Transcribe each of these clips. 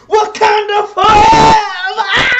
Wakanda forever! Ah!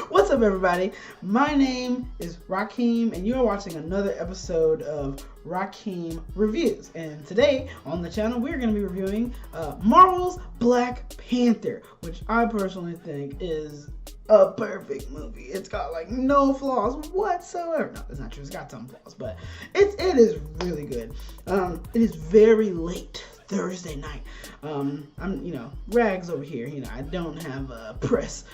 What's up, everybody? My name is Riakeem, and you're watching another episode of Riakeem Reviews. And today on the channel, we're going to be reviewing Marvel's Black Panther, which I personally think is a perfect movie. It's got like no flaws whatsoever. No, it's not true. It's got some flaws, but it is really good. It is very late Thursday night. I'm, rags over here. I don't have press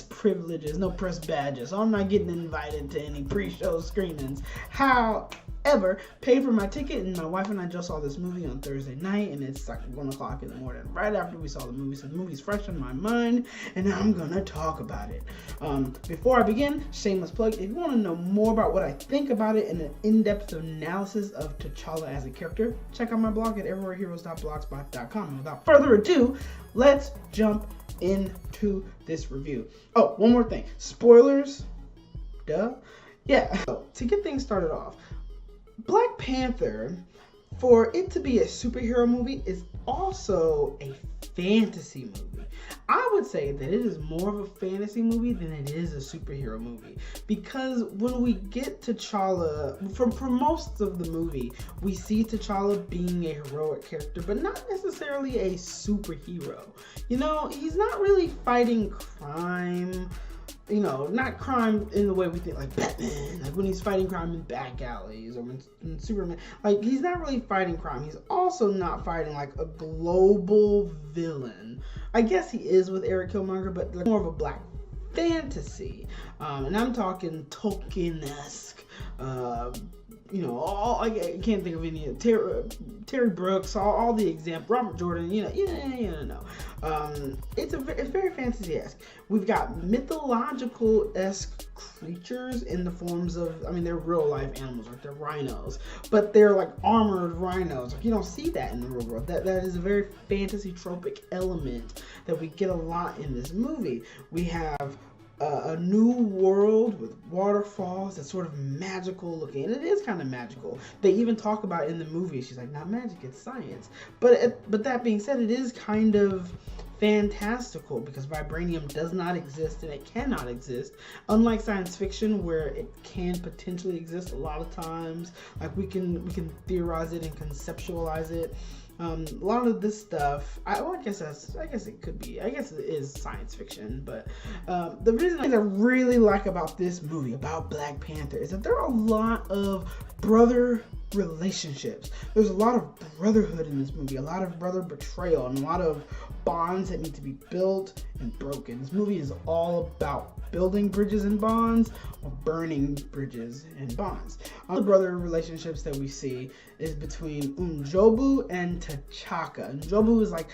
privileges, no press badges, so I'm not getting invited to any pre-show screenings. However, paid for my ticket, and my wife and I just saw this movie on Thursday night, and it's like 1 o'clock in the morning, right after we saw the movie. So the movie's fresh in my mind, and I'm gonna talk about it. Before I begin, shameless plug, if you want to know more about what I think about it and an in-depth analysis of T'Challa as a character, check out my blog at everywhereheroes.blogspot.com. And without further ado, let's jump into this review. Oh, one more thing. Spoilers. Duh. Yeah. So, to get things started off, Black Panther, for it to be a superhero movie, is also a fantasy movie. I would say that it is more of a fantasy movie than it is a superhero movie, because when we get T'Challa, for most of the movie, we see T'Challa being a heroic character, but not necessarily a superhero. He's not really fighting crime. Not crime in the way we think, like Batman, like when he's fighting crime in back alleys, or when Superman, like he's not really fighting crime. He's also not fighting like a global villain. I guess he is with Eric Killmonger, but like more of a black fantasy. And I'm talking Tolkien-esque. I can't think of any. Terry Brooks, all the examples. Robert Jordan, it's very fantasy-esque. We've got mythological-esque creatures in the forms of, they're real-life animals, like they're rhinos, but they're like armored rhinos. Like you don't see that in the real world. That is a very fantasy-tropic element that we get a lot in this movie. We have a new world with waterfalls that's sort of magical looking, and it is kind of magical. They even talk about in the movie, she's like, not magic, it's science. But that being said, it is kind of fantastical because vibranium does not exist and it cannot exist, unlike science fiction where it can potentially exist a lot of times. Like we can theorize it and conceptualize it. A lot of this stuff, I guess it could be. I guess it is science fiction, but the reason I really like about this movie, about Black Panther, is that there are a lot of brother relationships. There's a lot of brotherhood in this movie, a lot of brother betrayal, and a lot of bonds that need to be built and broken. This movie is all about building bridges and bonds or burning bridges and bonds. All the brother relationships that we see is between N'Jobu and T'Chaka. N'Jobu is like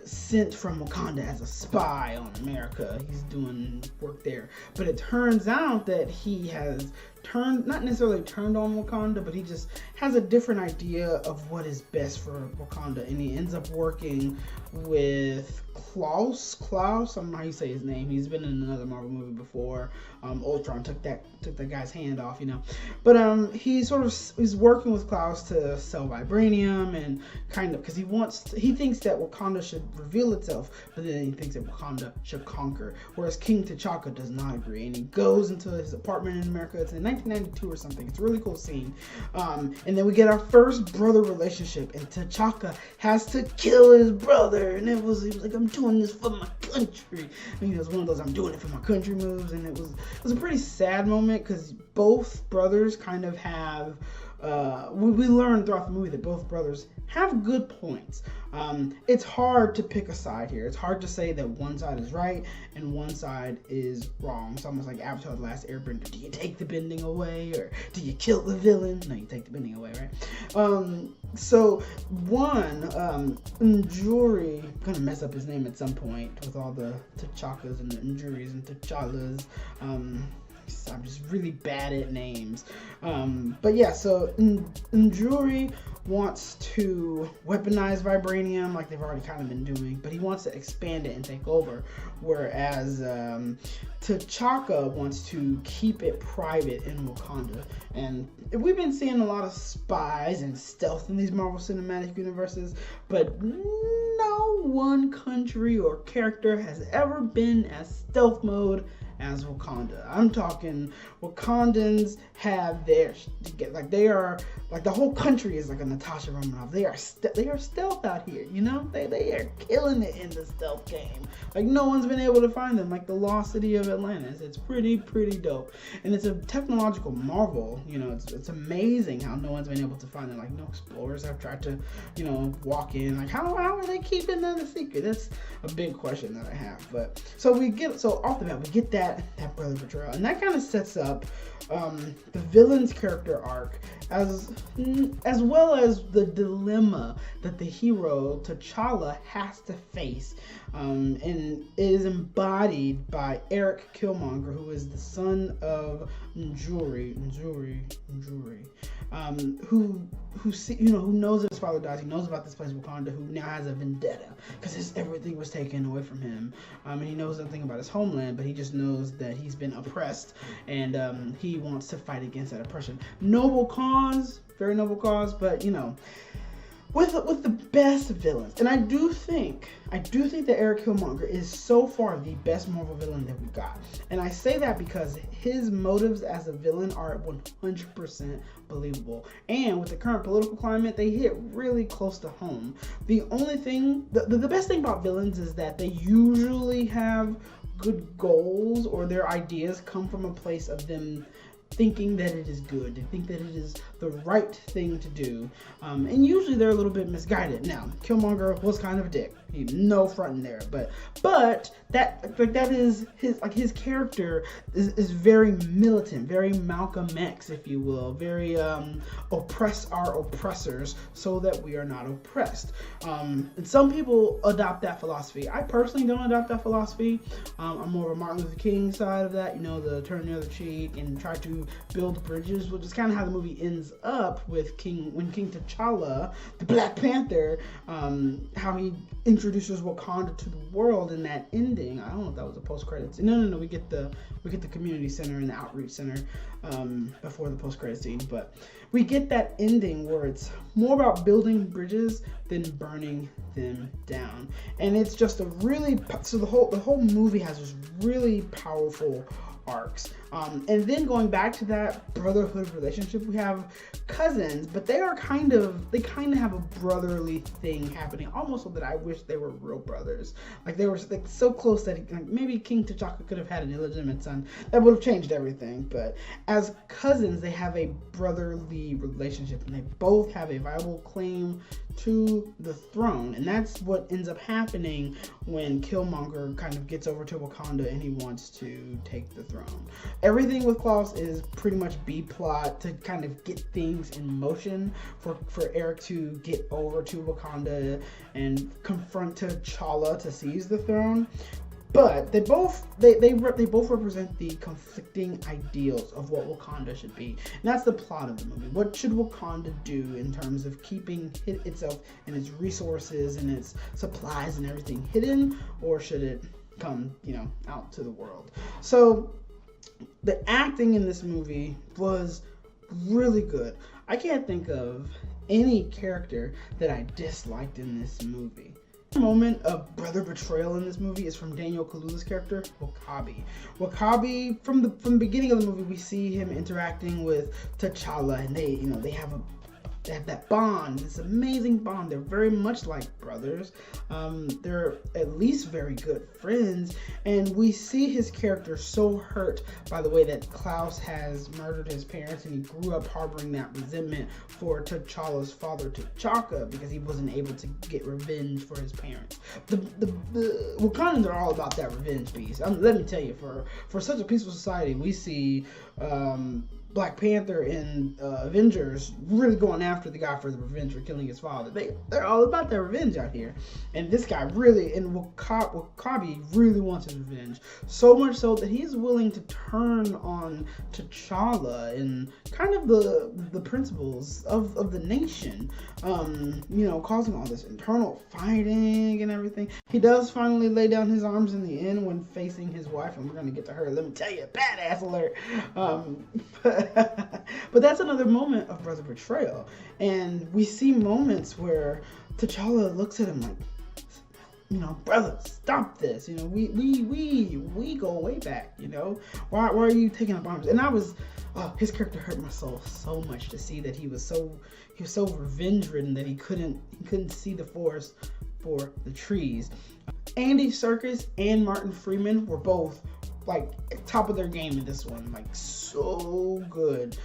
sent from Wakanda as a spy on America. He's doing work there. But it turns out that he has not necessarily turned on Wakanda, but he just has a different idea of what is best for Wakanda, and he ends up working with Klaus, I don't know how you say his name. He's been in another Marvel movie before. Ultron took that guy's hand off, But he sort of is working with Klaus to sell vibranium, and kind of because he thinks that Wakanda should reveal itself, but then he thinks that Wakanda should conquer. Whereas King T'Chaka does not agree, and he goes into his apartment in America. It's in 1992 or something. It's a really cool scene. And then we get our first brother relationship, and T'Chaka has to kill his brother, and he was like, I'm doing this for my country. It was one of those I'm doing it for my country moves, and it was a pretty sad moment because both brothers kind of have we learn throughout the movie that both brothers have good points. It's hard to pick a side here. It's hard to say that one side is right and one side is wrong. It's almost like Avatar: The Last Airbender. Do you take the bending away, or do you kill the villain? No, you take the bending away, right? So one, Njuri, I'm gonna mess up his name at some point with all the T'Chakas and the Njuris and T'Challas. I'm just really bad at names. But yeah, so Njuri wants to weaponize vibranium like they've already kind of been doing, but he wants to expand it and take over, whereas T'Chaka wants to keep it private in Wakanda. And we've been seeing a lot of spies and stealth in these Marvel Cinematic Universes, but no one country or character has ever been as stealth mode as Wakanda. I'm talking Wakandans have their, like, they are, like, the whole country is like a Natasha Romanoff. They are stealth out here, you know? They are killing it in the stealth game. Like, no one's been able to find them, like the lost city of Atlantis. It's pretty dope. And it's a technological marvel, you know, it's amazing how no one's been able to find them. Like, no explorers have tried to, you know, walk in. Like, how are they keeping that a secret? That's a big question that I have. But, so off the bat, we get that brother betrayal, and that kind of sets up the villain's character arc, as well as the dilemma that the hero T'Challa has to face, and it is embodied by Eric Killmonger, who is the son of Njuri, who knows that his father dies. He knows about this place Wakanda, who now has a vendetta because everything was taken away from him, and he knows nothing about his homeland, but he just knows that he's been oppressed, and he wants to fight against that oppression. Noble cause, very noble cause, but, you know, with the best villains. And I do think that Eric Killmonger is so far the best Marvel villain that we got. And I say that because his motives as a villain are 100% believable. And with the current political climate, they hit really close to home. The only thing, the best thing about villains is that they usually have good goals, or their ideas come from a place of them thinking that it is good. They think that it is the right thing to do, and usually they're a little bit misguided. Now, Killmonger was kind of a dick. No fronting there, but that is his character is very militant, very Malcolm X, if you will, very oppress our oppressors so that we are not oppressed. And some people adopt that philosophy. I personally don't adopt that philosophy. I'm more of a Martin Luther King side of that, you know, the turn the other cheek and try to build bridges, which is kind of how the movie ends up with King T'Challa, the Black Panther, how he introduces Wakanda to the world in that ending. I don't know if that was a post-credits. No. We get the community center and the outreach center before the post-credit scene, but we get that ending where it's more about building bridges than burning them down. And it's just the whole movie has this really powerful arcs. And then going back to that brotherhood relationship, we have cousins, but they kind of have a brotherly thing happening, almost so that I wish they were real brothers. Like, they were like so close that maybe King T'Chaka could have had an illegitimate son. That would have changed everything. But as cousins, they have a brotherly relationship, and they both have a viable claim to the throne. And that's what ends up happening when Killmonger kind of gets over to Wakanda and he wants to take the throne. Everything with Klaus is pretty much B-plot to kind of get things in motion for Eric to get over to Wakanda and confront T'Challa to seize the throne. But they both represent the conflicting ideals of what Wakanda should be. And that's the plot of the movie. What should Wakanda do in terms of keeping itself and its resources and its supplies and everything hidden, or should it come, you know, out to the world? So the acting in this movie was really good. I can't think of any character that I disliked in this movie. Moment of brother betrayal in this movie is from Daniel Kaluuya's character, W'Kabi. From the beginning of the movie, we see him interacting with T'Challa, and they have that bond, this amazing bond. They're very much like brothers. They're at least very good friends, and we see his character so hurt by the way that Klaus has murdered his parents, and he grew up harboring that resentment for T'Challa's father, T'Chaka, because he wasn't able to get revenge for his parents. The Wakandans are all about that revenge piece. Let me tell you, for such a peaceful society, we see Black Panther and Avengers really going after the guy for the revenge for killing his father. They're all about their revenge out here. And this guy really, and W'Kabi really wants his revenge. So much so that he's willing to turn on T'Challa and kind of the principles of the nation. Causing all this internal fighting and everything. He does finally lay down his arms in the end when facing his wife, and we're going to get to her. Let me tell you, badass alert. But that's another moment of brother betrayal. And we see moments where T'Challa looks at him like, brother, stop this. We go way back, Why are you taking up arms? And his character hurt my soul so much to see that he was so revenge ridden that he couldn't see the forest for the trees. Andy Serkis and Martin Freeman were both top of their game in this one, so good.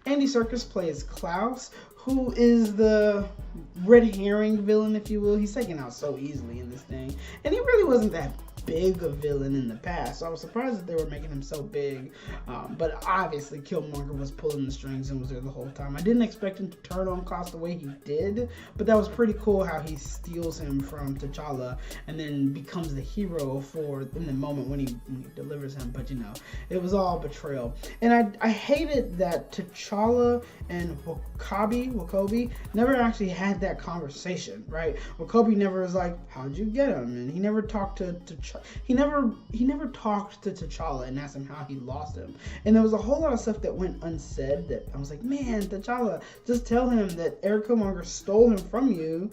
Andy Serkis plays Klaus, who is the red herring villain, if you will. He's taken out so easily in this thing, and he really wasn't that big a villain in the past, so I was surprised that they were making him so big. But obviously Killmonger was pulling the strings and was there the whole time. I didn't expect him to turn on Klaus the way he did, but that was pretty cool how he steals him from T'Challa and then becomes the hero in the moment when he delivers him. But it was all betrayal. And I hated that T'Challa and W'Kabi never actually had that conversation, right? W'Kabi never was like, how'd you get him? And he never talked to he never talked to T'Challa and asked him how he lost him. And there was a whole lot of stuff that went unsaid that I was like, man, T'Challa, just tell him that Eric Killmonger stole him from you.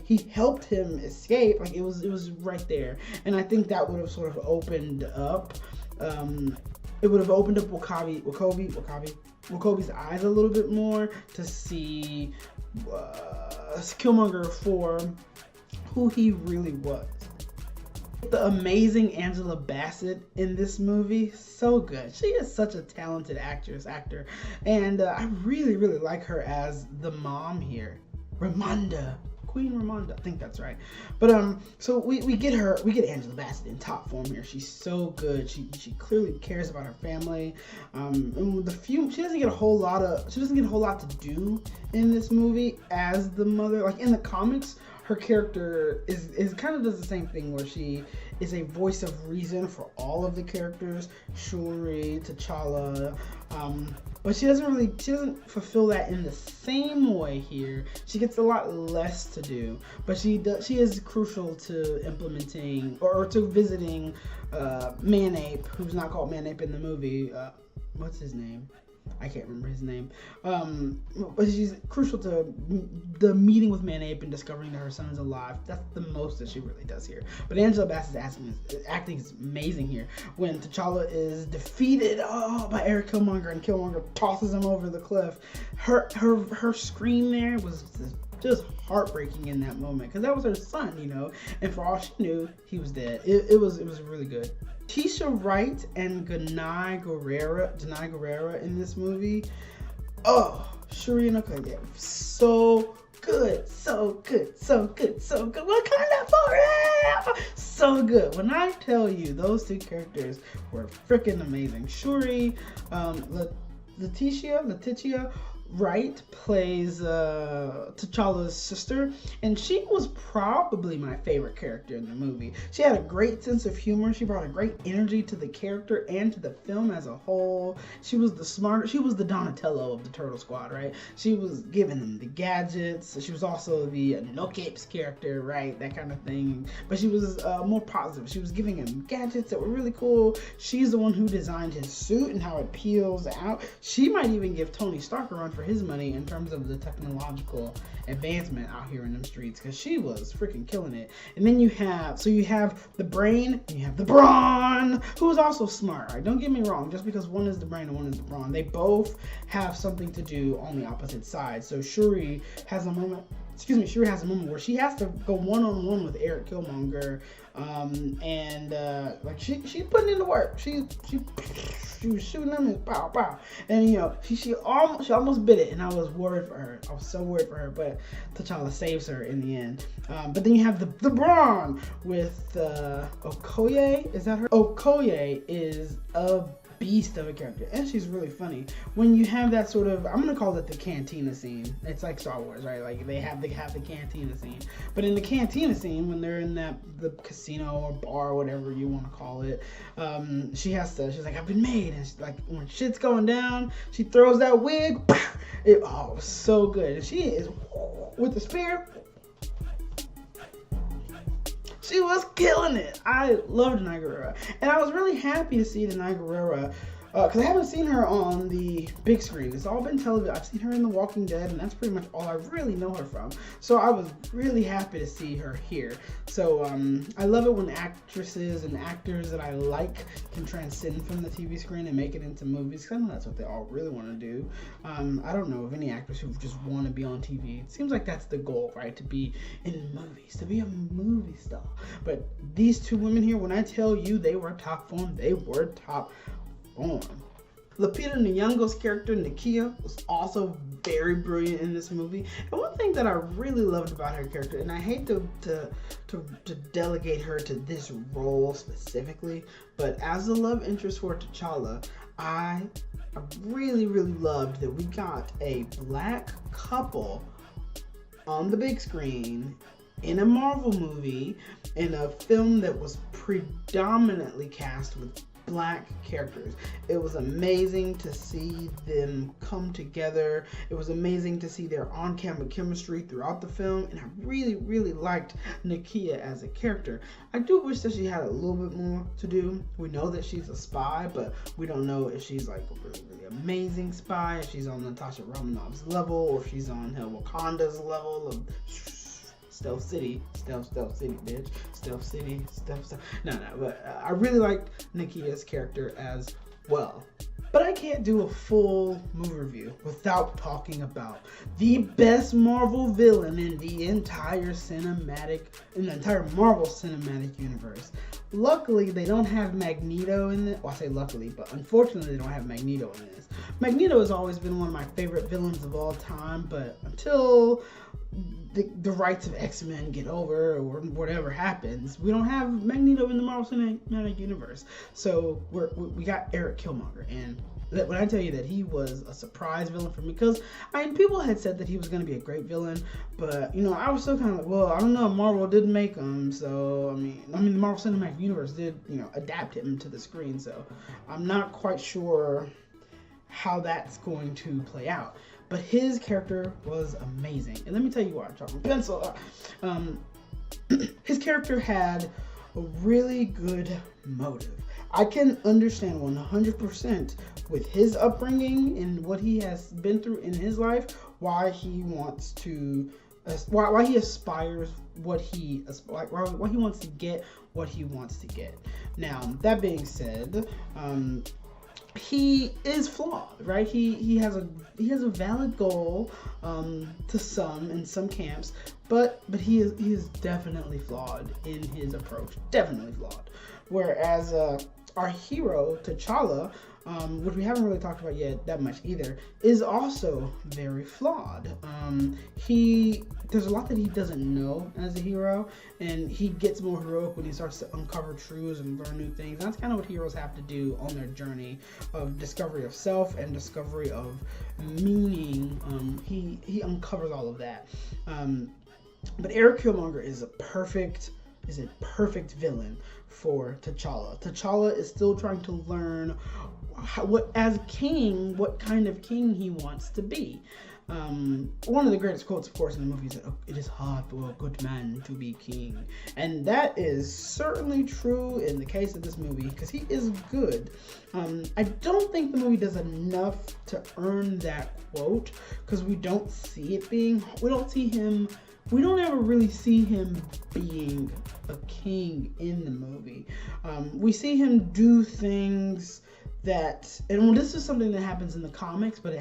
He helped him escape. It was right there. And I think that would have sort of opened up it would have opened up W'Kabi's eyes a little bit more to see Killmonger for who he really was. The amazing Angela Bassett in this movie, so good. She is such a talented actor, and I really, really like her as the mom here, Queen Ramonda, I think that's right. But so we get Angela Bassett in top form here. She's so good. She clearly cares about her family. And she doesn't get a whole lot to do in this movie as the mother. In the comics, her character is kind of does the same thing where she is a voice of reason for all of the characters, Shuri, T'Challa, but she doesn't fulfill that in the same way here. She gets a lot less to do, but she is crucial to implementing or to visiting Manape, who's not called Manape in the movie. What's his name? I can't remember his name. But she's crucial to the meeting with Manape and discovering that her son is alive. That's the most that she really does here. But Angela Bassett's acting is amazing here. When T'Challa is defeated by Eric Killmonger and Killmonger tosses him over the cliff, her scream there was just heartbreaking in that moment because that was her son, and for all she knew, he was dead. It was really good. Tisha Wright and Danai Gurira in this movie. Oh, Shuri and Okoye, so good. Wakanda forever. So good. When I tell you, those two characters were freaking amazing. Shuri, Letitia Wright plays T'Challa's sister, and she was probably my favorite character in the movie. She had a great sense of humor. She brought a great energy to the character and to the film as a whole. She was the Donatello of the Turtle Squad, right? She was giving them the gadgets. She was also the No Capes character, right? That kind of thing. But she was more positive. She was giving him gadgets that were really cool. She's the one who designed his suit and how it peels out. She might even give Tony Stark a run for his money in terms of the technological advancement out here in them streets, because she was freaking killing it. And then you have the brain and you have the brawn, who is also smart, right? Don't get me wrong, just because one is the brain and one is the brawn, they both have something to do on the opposite side. So Shuri has a moment where she has to go one-on-one with Eric Killmonger, she's putting in the work. She was shooting him and pow pow, and she almost bit it, and I was worried for her. I was so worried for her, but T'Challa saves her in the end. But then you have the brawn with Okoye. Is that her? Okoye is a beast of a character, and she's really funny. When you have that sort of, I'm gonna call it the cantina scene. It's like Star Wars, right? Like they have the cantina scene. But in the cantina scene, when they're in the casino or bar, or whatever you want to call it, she's like, I've been made, and she's like, when shit's going down, she throws that wig. It was so good. And she is with the spear. She was killing it. I loved Denai Guerrera. And I was really happy to see Denai Guerrera because I haven't seen her on the big screen. It's all been television. I've seen her in The Walking Dead, and that's pretty much all I really know her from. So I was really happy to see her here. So I love it when actresses and actors that I like can transcend from the TV screen and make it into movies, because I know that's what they all really want to do. I don't know of any actors who just want to be on TV. It seems like that's the goal, right? To be in movies, to be a movie star. But these two women here, when I tell you they were top form, they were top form. Lupita Nyong'o's character, Nakia, was also very brilliant in this movie. And one thing that I really loved about her character, and I hate to delegate her to this role specifically, but as the love interest for T'Challa, I really, really loved that we got a black couple on the big screen in a Marvel movie, in a film that was predominantly cast with black characters. It was amazing to see them come together. It was amazing to see their on-camera chemistry throughout the film, and I really, really liked Nakia as a character. I do wish that she had a little bit more to do. We know that she's a spy, but we don't know if she's like a really, really amazing spy, if she's on Natasha Romanoff's level, or if she's on Wakanda's level of Stealth City, bitch. Stealth City. No, but I really liked Nakia's character as well. But I can't do a full movie review without talking about the best Marvel villain in the entire Marvel Cinematic Universe. Luckily, they don't have Magneto in it. Well, I say luckily, but unfortunately, they don't have Magneto in this. Magneto has always been one of my favorite villains of all time, but until the rights of X-Men get over, or whatever happens, we don't have Magneto in the Marvel Cinematic Universe. So we got Eric Killmonger, and when I tell you that he was a surprise villain for me, because people had said that he was going to be a great villain, but I was still kind of like, well, I don't know, Marvel didn't make him, so I mean the Marvel Cinematic Universe did adapt him to the screen, so I'm not quite sure how that's going to play out. But his character was amazing. And let me tell you why I'm talking pencil. His character had a really good motive. I can understand 100% with his upbringing and what he has been through in his life, why he wants to, why he aspires why he wants to get what he wants to get. Now, that being said, he is flawed, right? He has a valid goal to some in some camps, but he is definitely flawed in his approach. Definitely flawed. Whereas our hero T'Challa, which we haven't really talked about yet that much either, is also very flawed. There's a lot that he doesn't know as a hero, and he gets more heroic when he starts to uncover truths and learn new things. That's kind of what heroes have to do on their journey of discovery of self and discovery of meaning. He uncovers all of that. But Eric Killmonger is a perfect villain for T'Challa. T'Challa is still trying to learn what kind of king he wants to be. One of the greatest quotes, of course, in the movie is that it is hard for a good man to be king, and that is certainly true in the case of this movie, because he is good. I don't think the movie does enough to earn that quote, because we don't ever really see him being a king in the movie. We see him do things this is something that happens in the comics, but they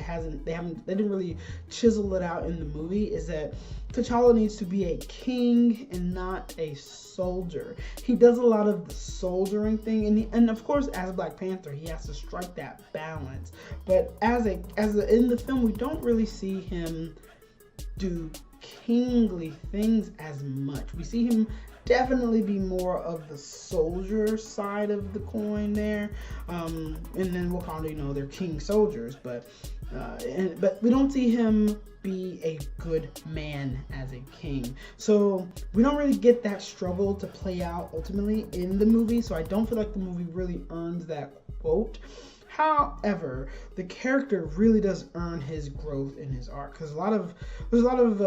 didn't really chisel it out in the movie, is that T'Challa needs to be a king and not a soldier. He does a lot of the soldiering thing, and of course, as Black Panther, he has to strike that balance. But in the film, we don't really see him do kingly things as much. We see him definitely be more of the soldier side of the coin there. And then Wakanda, you know, they're king soldiers, but we don't see him be a good man as a king. So we don't really get that struggle to play out ultimately in the movie. So I don't feel like the movie really earns that quote. However, the character really does earn his growth in his arc, because there's a lot of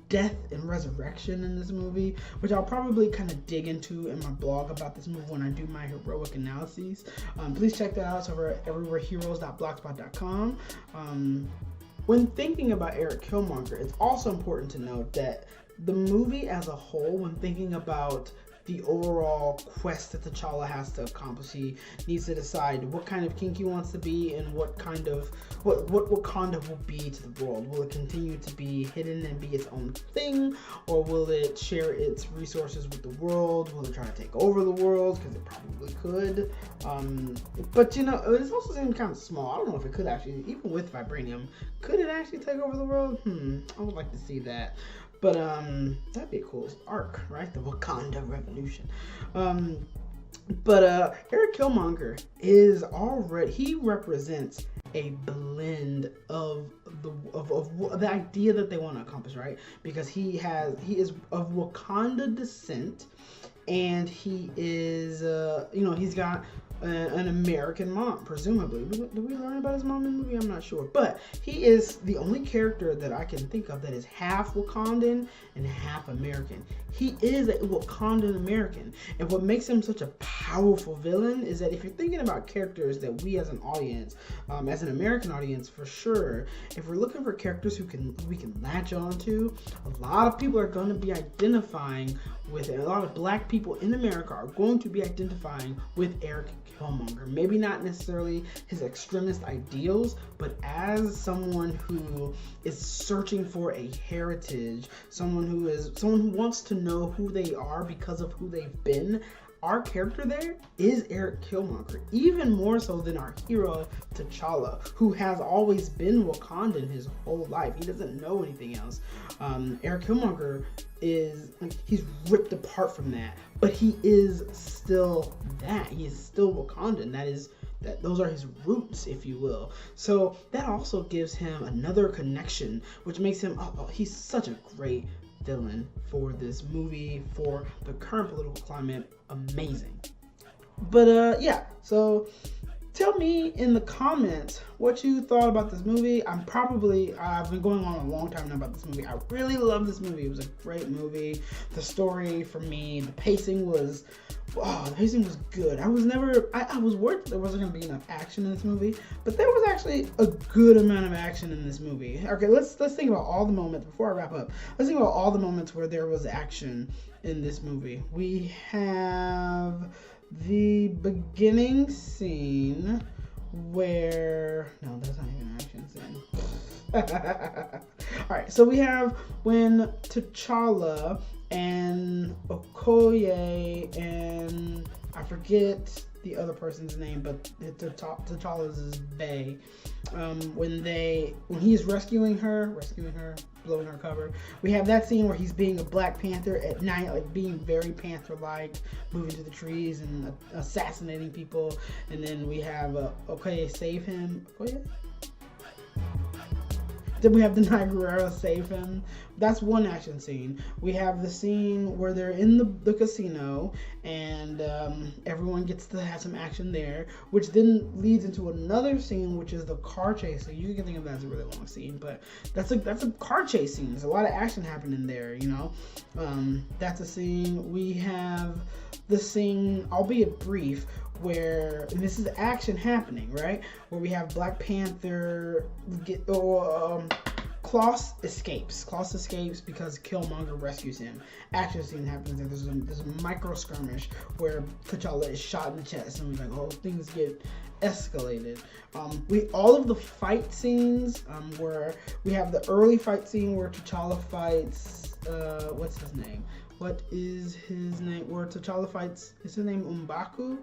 death and resurrection in this movie, which I'll probably kind of dig into in my blog about this movie when I do my heroic analyses. Please check that out. It's over at everywhereheroes.blogspot.com. When thinking about Eric Killmonger, it's also important to note that the movie as a whole, when thinking about the overall quest that T'Challa has to accomplish, he needs to decide what kind of king he wants to be and what Wakanda will be to the world. Will it continue to be hidden and be its own thing, or will it share its resources with the world? Will it try to take over the world? Because it probably could. But you know, it's also seems kind of small. I don't know if it could actually, even with vibranium, could it actually take over the world? I would like to see that. But that'd be a cool arc, right? The Wakanda Revolution. But Eric Killmonger he represents a blend of the idea that they want to accomplish, right? Because he is of Wakanda descent, and he is he's got an American mom, presumably. Did we learn about his mom in the movie? I'm not sure. But he is the only character that I can think of that is half Wakandan and half American. He is a Wakandan American. And what makes him such a powerful villain is that if you're thinking about characters that we as an audience, as an American audience for sure, if we're looking for characters we can latch on to, a lot of people are going to be identifying with it. A lot of black people in America are going to be identifying with Eric Killmonger. Maybe not necessarily his extremist ideals, but as someone who is searching for a heritage, someone who wants to know who they are because of who they've been. Our character there is Eric Killmonger, even more so than our hero T'Challa, who has always been Wakandan his whole life. He doesn't know anything else. Eric Killmonger he's ripped apart from that, but he is still that. He is still Wakandan. Those are his roots, if you will. So that also gives him another connection, which makes him he's such a great villain for this movie, for the current political climate. Amazing. But yeah, so tell me in the comments what you thought about this movie. I've been going on a long time now about this movie. I really love this movie. It was a great movie. The story for me, the pacing was good. I was worried that there wasn't going to be enough action in this movie, but there was actually a good amount of action in this movie. Okay, let's think about all the moments before I wrap up. Let's think about all the moments where there was action in this movie. We have the beginning scene where that's not even an action scene. All right, so we have when T'Challa and Okoye and I forget the other person's name, but T'Challa's is Bay. When he's rescuing her, blowing her cover, we have that scene where he's being a Black Panther at night, like being very Panther-like, moving to the trees and assassinating people. And then we have Okoye save him. Okoye? Then we have Denai Guerrero save him. That's one action scene. We have the scene where they're in the casino and everyone gets to have some action there, which then leads into another scene, which is the car chase. So you can think of that as a really long scene, but that's a car chase scene. There's a lot of action happening there, you know. That's a scene. We have the scene, albeit brief, where, and this is action happening, right? Where we have Black Panther Klaus escapes because Killmonger rescues him. Action scene happens, and there's a micro skirmish where T'Challa is shot in the chest, and we're like, oh, things get escalated. All of the fight scenes, where we have the early fight scene where T'Challa fights, what's his name? What is his name? Where T'Challa fights, is his name M'Baku?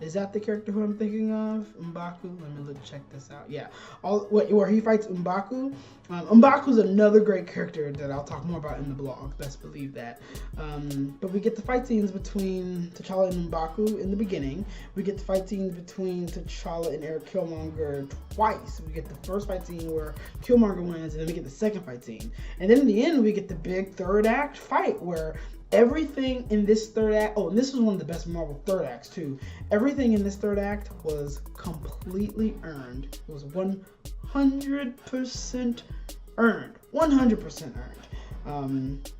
Is that the character who I'm thinking of? M'Baku? Let me check this out. Yeah. Where he fights M'Baku. M'Baku's another great character that I'll talk more about in the blog. Best believe that. But we get the fight scenes between T'Challa and M'Baku in the beginning. We get the fight scenes between T'Challa and Eric Killmonger twice. We get the first fight scene where Killmonger wins, and then we get the second fight scene. And then in the end, we get the big third act fight where everything in this third act, and this was one of the best Marvel third acts too. Everything in this third act was completely earned. It was 100% earned. 100% earned.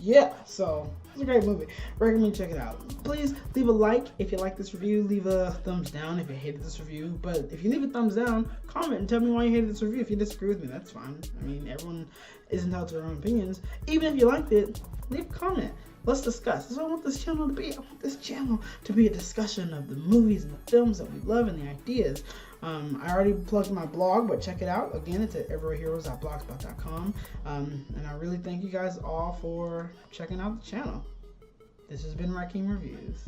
Yeah, so it's a great movie. Recommend check it out. Please leave a like if you like this review. Leave a thumbs down if you hated this review. But if you leave a thumbs down, comment and tell me why you hated this review. If you disagree with me, that's fine. I mean, everyone is entitled to their own opinions. Even if you liked it, leave a comment. Let's discuss. That's what I want this channel to be. I want this channel to be a discussion of the movies and the films that we love and the ideas. I already plugged my blog, but check it out. Again, it's at everywhereheroes.blogspot.com. And I really thank you guys all for checking out the channel. This has been Riakeem Reviews.